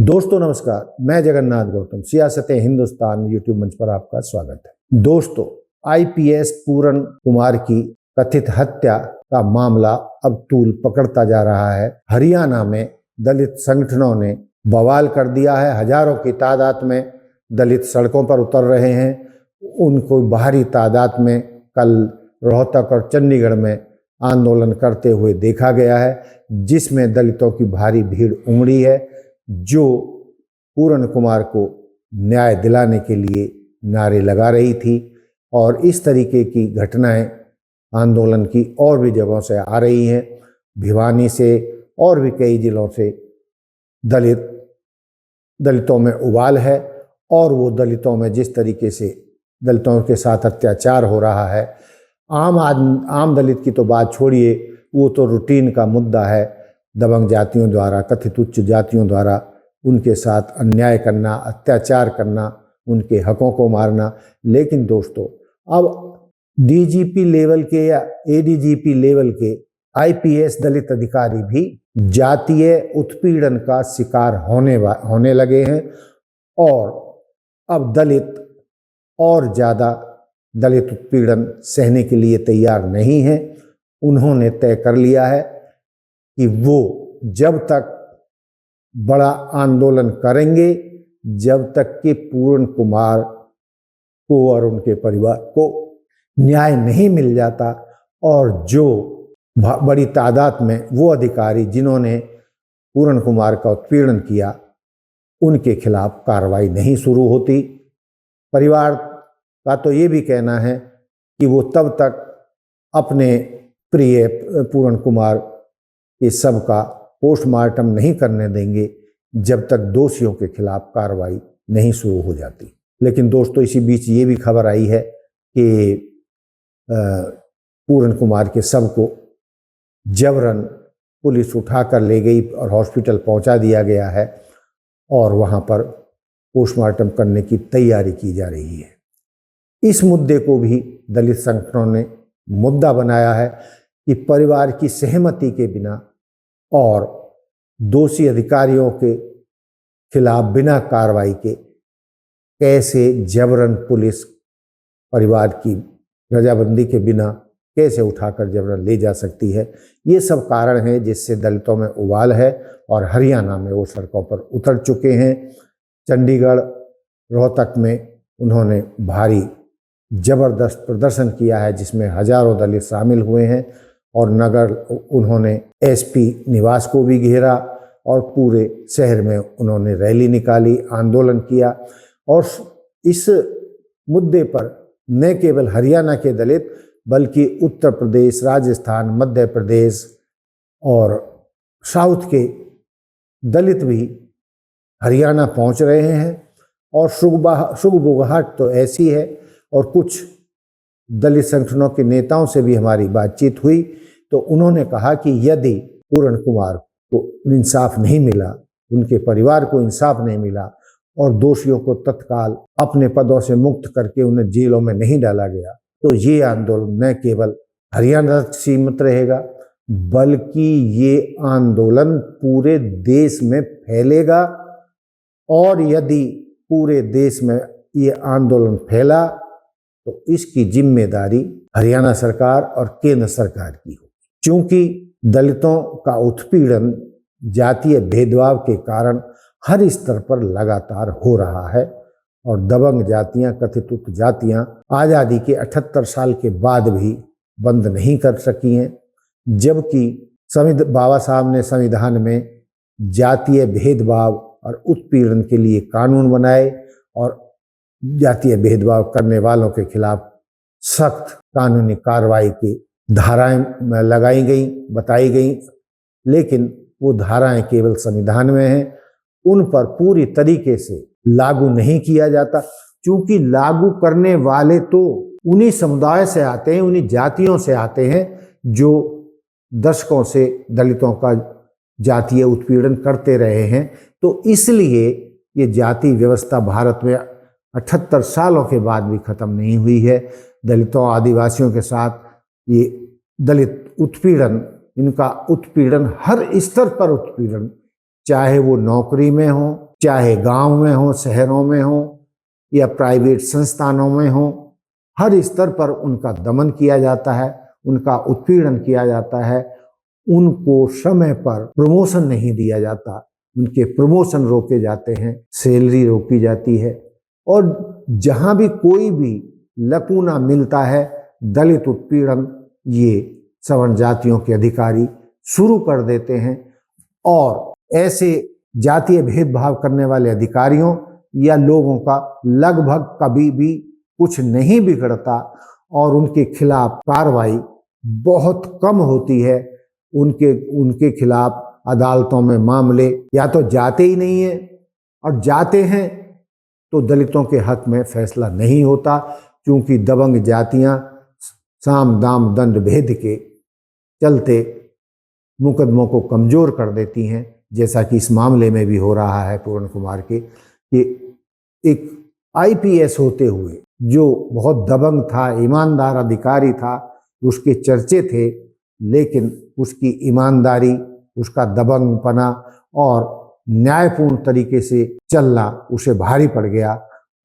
दोस्तों नमस्कार, मैं जगन्नाथ गौतम, सियासत हिंदुस्तान यूट्यूब मंच पर आपका स्वागत है। दोस्तों, आईपीएस पूरन कुमार की कथित हत्या का मामला अब तूल पकड़ता जा रहा है। हरियाणा में दलित संगठनों ने बवाल कर दिया है। हजारों की तादाद में दलित सड़कों पर उतर रहे हैं। उनको भारी तादाद में कल रोहतक और चंडीगढ़ में आंदोलन करते हुए देखा गया है, जिसमें दलितों की भारी भीड़ उमड़ी है, जो पूरन कुमार को न्याय दिलाने के लिए नारे लगा रही थी। और इस तरीके की घटनाएं आंदोलन की और भी जगहों से आ रही हैं। भिवानी से और भी कई जिलों से दलितों में उबाल है, और वो दलितों में जिस तरीके से दलितों के साथ अत्याचार हो रहा है, आम दलित की तो बात छोड़िए, वो तो रूटीन का मुद्दा है। दबंग जातियों द्वारा, कथित उच्च जातियों द्वारा उनके साथ अन्याय करना, अत्याचार करना, उनके हकों को मारना। लेकिन दोस्तों, अब डीजीपी लेवल के या एडीजीपी लेवल के आईपीएस दलित अधिकारी भी जातीय उत्पीड़न का शिकार होने लगे हैं, और अब दलित और ज़्यादा दलित उत्पीड़न सहने के लिए तैयार नहीं हैं। उन्होंने तय कर लिया है कि वो जब तक बड़ा आंदोलन करेंगे, जब तक कि पूरन कुमार को और उनके परिवार को न्याय नहीं मिल जाता, और जो बड़ी तादाद में वो अधिकारी जिन्होंने पूरन कुमार का उत्पीड़न किया, उनके खिलाफ कार्रवाई नहीं शुरू होती। परिवार का तो ये भी कहना है कि वो तब तक अपने प्रिय पूरन कुमार के शव का पोस्टमार्टम नहीं करने देंगे जब तक दोषियों के खिलाफ कार्रवाई नहीं शुरू हो जाती। लेकिन दोस्तों, इसी बीच ये भी खबर आई है कि पूरन कुमार के शव को जबरन पुलिस उठा कर ले गई और हॉस्पिटल पहुंचा दिया गया है, और वहां पर पोस्टमार्टम करने की तैयारी की जा रही है। इस मुद्दे को भी दलित संगठनों ने मुद्दा बनाया है कि परिवार की सहमति के बिना और दोषी अधिकारियों के खिलाफ बिना कार्रवाई के कैसे जबरन पुलिस परिवार की रजामंदी के बिना कैसे उठाकर जबरन ले जा सकती है। ये सब कारण हैं जिससे दलितों में उबाल है, और हरियाणा में वो सड़कों पर उतर चुके हैं। चंडीगढ़, रोहतक में उन्होंने भारी जबरदस्त प्रदर्शन किया है, जिसमें हजारों दलित शामिल हुए हैं, और नगर उन्होंने एसपी निवास को भी घेरा, और पूरे शहर में उन्होंने रैली निकाली, आंदोलन किया। और इस मुद्दे पर न केवल हरियाणा के दलित, बल्कि उत्तर प्रदेश, राजस्थान, मध्य प्रदेश और साउथ के दलित भी हरियाणा पहुंच रहे हैं। और सुगबुगाहट तो ऐसी है, और कुछ दलित संगठनों के नेताओं से भी हमारी बातचीत हुई, तो उन्होंने कहा कि यदि पूरन कुमार को इंसाफ नहीं मिला, उनके परिवार को इंसाफ नहीं मिला, और दोषियों को तत्काल अपने पदों से मुक्त करके उन्हें जेलों में नहीं डाला गया, तो ये आंदोलन न केवल हरियाणा तक सीमित रहेगा, बल्कि ये आंदोलन पूरे देश में फैलेगा। और यदि पूरे देश में ये आंदोलन फैला, तो इसकी जिम्मेदारी हरियाणा सरकार और केंद्र सरकार की हो, क्योंकि दलितों का उत्पीड़न जातीय भेदभाव के कारण हर स्तर पर लगातार हो रहा है, और दबंग जातियां, कथित उच्च जातियां आज़ादी के 78 साल के बाद भी बंद नहीं कर सकी हैं, जबकि बाबा साहब ने संविधान में जातीय भेदभाव और उत्पीड़न के लिए कानून बनाए, और जातीय भेदभाव करने वालों के खिलाफ सख्त कानूनी कार्रवाई की धाराएं लगाई गई, बताई गई। लेकिन वो धाराएं केवल संविधान में हैं, उन पर पूरी तरीके से लागू नहीं किया जाता, क्योंकि लागू करने वाले तो उन्हीं समुदाय से आते हैं, उन्हीं जातियों से आते हैं, जो दशकों से दलितों का जातीय उत्पीड़न करते रहे हैं। तो इसलिए ये जाति व्यवस्था भारत में 78 सालों के बाद भी खत्म नहीं हुई है। दलितों, आदिवासियों के साथ ये दलित उत्पीड़न, इनका उत्पीड़न हर स्तर पर उत्पीड़न चाहे वो नौकरी में हो, चाहे गांव में हो, शहरों में हो या प्राइवेट संस्थानों में हो, हर स्तर पर उनका दमन किया जाता है, उनका उत्पीड़न किया जाता है। उनको समय पर प्रमोशन नहीं दिया जाता, उनके प्रमोशन रोके जाते हैं, सैलरी रोकी जाती है। और जहां भी कोई भी लकूना मिलता है, दलित उत्पीड़न ये सवर्ण जातियों के अधिकारी शुरू कर देते हैं। और ऐसे जातीय भेदभाव करने वाले अधिकारियों या लोगों का लगभग कभी भी कुछ नहीं बिगड़ता और उनके खिलाफ कार्रवाई बहुत कम होती है। उनके खिलाफ अदालतों में मामले या तो जाते ही नहीं है, और जाते हैं तो दलितों के हक में फैसला नहीं होता, क्योंकि दबंग जातियां साम दाम दंड भेद के चलते मुकदमों को कमजोर कर देती हैं, जैसा कि इस मामले में भी हो रहा है पूर्ण कुमार के। कि एक आईपीएस होते हुए जो बहुत दबंग था, ईमानदार अधिकारी था, उसके चर्चे थे, लेकिन उसकी ईमानदारी, उसका दबंगपना और न्यायपूर्ण तरीके से चलना उसे भारी पड़ गया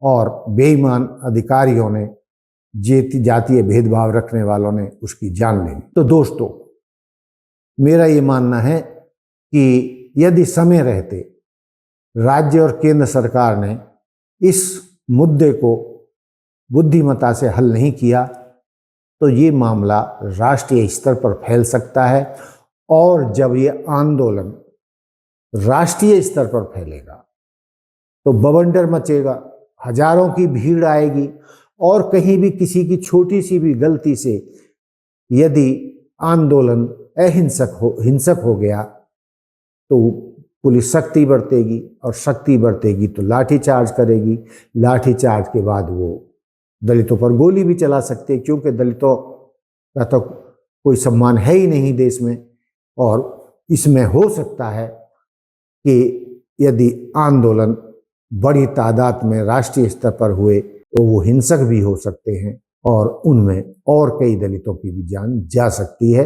और बेईमान अधिकारियों ने, जातीय भेदभाव रखने वालों ने उसकी जान ले ली। तो दोस्तों, मेरा ये मानना है कि यदि समय रहते राज्य और केंद्र सरकार ने इस मुद्दे को बुद्धिमत्ता से हल नहीं किया तो ये मामला राष्ट्रीय स्तर पर फैल सकता है। और जब ये आंदोलन राष्ट्रीय स्तर पर फैलेगा तो बवंडर मचेगा, हजारों की भीड़ आएगी, और कहीं भी किसी की छोटी सी भी गलती से यदि आंदोलन हिंसक हो गया तो पुलिस शक्ति बरतेगी, और शक्ति बरतेगी तो लाठीचार्ज करेगी। लाठीचार्ज के बाद वो दलितों पर गोली भी चला सकते हैं, क्योंकि दलितों का तो कोई सम्मान है ही नहीं देश में। और इसमें हो सकता है कि यदि आंदोलन बड़ी तादाद में राष्ट्रीय स्तर पर हुए तो वो हिंसक भी हो सकते हैं, और उनमें और कई दलितों की भी जान जा सकती है।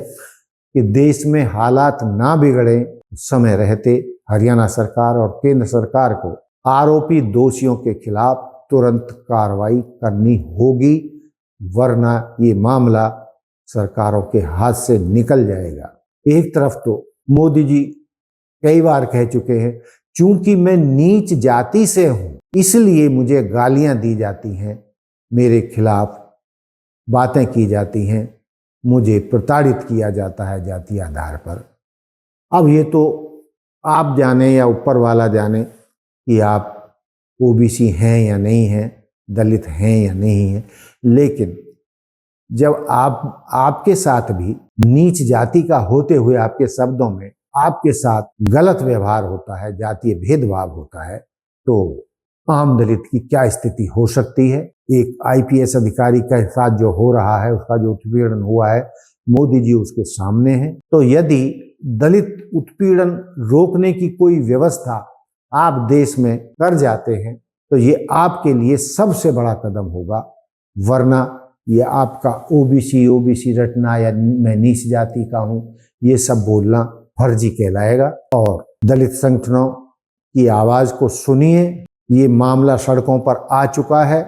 कि देश में हालात ना बिगड़े, समय रहते हरियाणा सरकार और केंद्र सरकार को आरोपी दोषियों के खिलाफ तुरंत कार्रवाई करनी होगी, वरना ये मामला सरकारों के हाथ से निकल जाएगा। एक तरफ तो मोदी जी कई बार कह चुके हैं, चूंकि मैं नीच जाति से हूं इसलिए मुझे गालियां दी जाती हैं, मेरे खिलाफ बातें की जाती हैं, मुझे प्रताड़ित किया जाता है जातीय आधार पर। अब ये तो आप जाने या ऊपर वाला जाने कि आप ओबीसी हैं या नहीं हैं, दलित हैं या नहीं हैं, लेकिन जब आपके साथ भी नीच जाति का होते हुए आपके शब्दों में आपके साथ गलत व्यवहार होता है, जातीय भेदभाव होता है, तो आम दलित की क्या स्थिति हो सकती है। एक आईपीएस अधिकारी के साथ जो हो रहा है, उसका जो उत्पीड़न हुआ है, मोदी जी उसके सामने हैं। तो यदि दलित उत्पीड़न रोकने की कोई व्यवस्था आप देश में कर जाते हैं तो ये आपके लिए सबसे बड़ा कदम होगा, वरना ये आपका ओबीसी रटना या मैं नीच जाति का हूं, ये सब बोलना फर्जी कहलाएगा। और दलित संगठनों की आवाज को सुनिए, ये मामला सड़कों पर आ चुका है।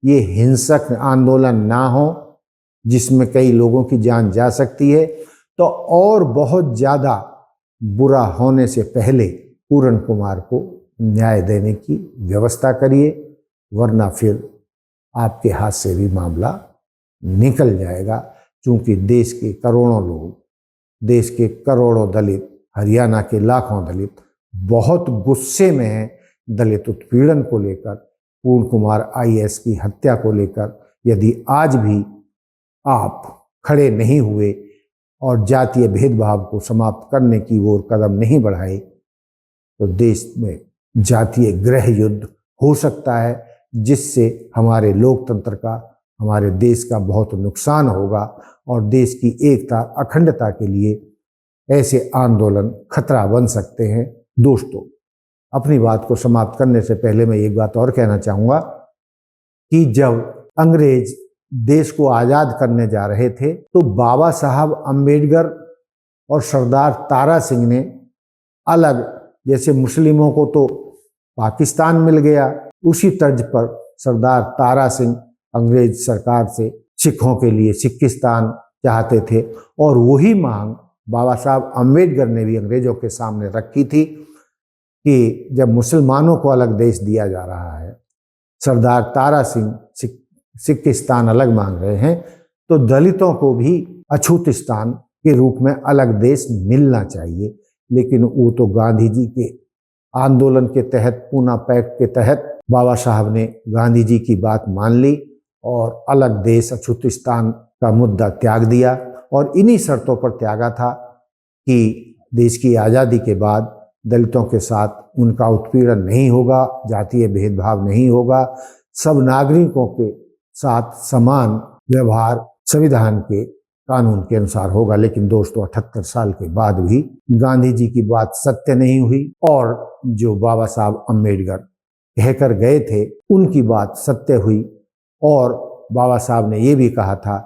ये हिंसक आंदोलन ना हो जिसमें कई लोगों की जान जा सकती है, तो और बहुत ज्यादा बुरा होने से पहले पूर्ण कुमार को न्याय देने की व्यवस्था करिए, वरना फिर आपके हाथ से भी मामला निकल जाएगा। क्योंकि देश के करोड़ों लोग, देश के करोड़ों दलित, हरियाणा के लाखों दलित बहुत गुस्से में हैं दलित उत्पीड़न को लेकर, पूर्ण कुमार आईएएस की हत्या को लेकर। यदि आज भी आप खड़े नहीं हुए और जातीय भेदभाव को समाप्त करने की ओर कदम नहीं बढ़ाए तो देश में जातीय गृह युद्ध हो सकता है, जिससे हमारे लोकतंत्र का, हमारे देश का बहुत नुकसान होगा, और देश की एकता, अखंडता के लिए ऐसे आंदोलन खतरा बन सकते हैं। दोस्तों, अपनी बात को समाप्त करने से पहले मैं एक बात और कहना चाहूँगा कि जब अंग्रेज देश को आज़ाद करने जा रहे थे तो बाबा साहब अम्बेडकर और सरदार तारा सिंह ने अलग जैसे मुस्लिमों को तो पाकिस्तान मिल गया, उसी तर्ज पर सरदार तारा सिंह अंग्रेज सरकार से सिखों के लिए सिक्किस्तान चाहते थे, और वही मांग बाबा साहब अम्बेडकर ने भी अंग्रेजों के सामने रखी थी कि जब मुसलमानों को अलग देश दिया जा रहा है, सरदार तारा सिंह सिक्किस्तान अलग मांग रहे हैं, तो दलितों को भी अछूतिस्तान के रूप में अलग देश मिलना चाहिए। लेकिन वो तो गांधी जी के आंदोलन के तहत, पूना पैक्ट के तहत बाबा साहब ने गांधी जी की बात मान ली और अलग देश अछूतिस्तान का मुद्दा त्याग दिया। और इन्हीं शर्तों पर त्यागा था कि देश की आज़ादी के बाद दलितों के साथ उनका उत्पीड़न नहीं होगा, जातीय भेदभाव नहीं होगा, सब नागरिकों के साथ समान व्यवहार संविधान के कानून के अनुसार होगा। लेकिन दोस्तों, 78 साल के बाद भी गांधी जी की बात सत्य नहीं हुई, और जो बाबा साहब अम्बेडकर कहकर गए थे उनकी बात सत्य हुई। और बाबा साहब ने ये भी कहा था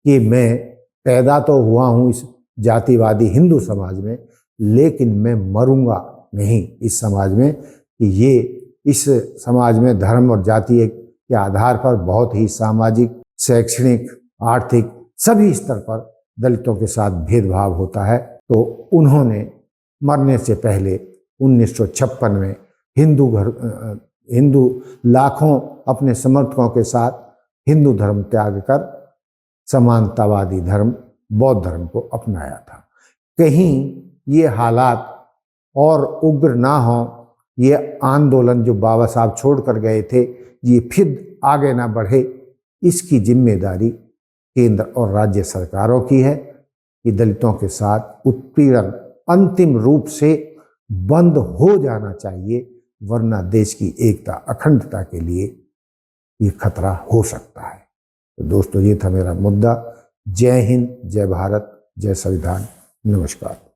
कि मैं पैदा तो हुआ हूँ इस जातिवादी हिंदू समाज में, लेकिन मैं मरूंगा नहीं इस समाज में, कि ये इस समाज में धर्म और जाति के आधार पर बहुत ही सामाजिक, शैक्षणिक, आर्थिक सभी स्तर पर दलितों के साथ भेदभाव होता है। तो उन्होंने मरने से पहले 1956 में हिंदू लाखों अपने समर्थकों के साथ हिंदू धर्म त्याग कर समानतावादी धर्म, बौद्ध धर्म को अपनाया था। कहीं ये हालात और उग्र ना हो, ये आंदोलन जो बाबा साहब छोड़ कर गए थे ये फिर आगे ना बढ़े, इसकी जिम्मेदारी केंद्र और राज्य सरकारों की है कि दलितों के साथ उत्पीड़न अंतिम रूप से बंद हो जाना चाहिए, वरना देश की एकता, अखंडता के लिए ये खतरा हो सकता है। तो दोस्तों, ये था मेरा मुद्दा। जय हिंद, जय भारत, जय संविधान। नमस्कार।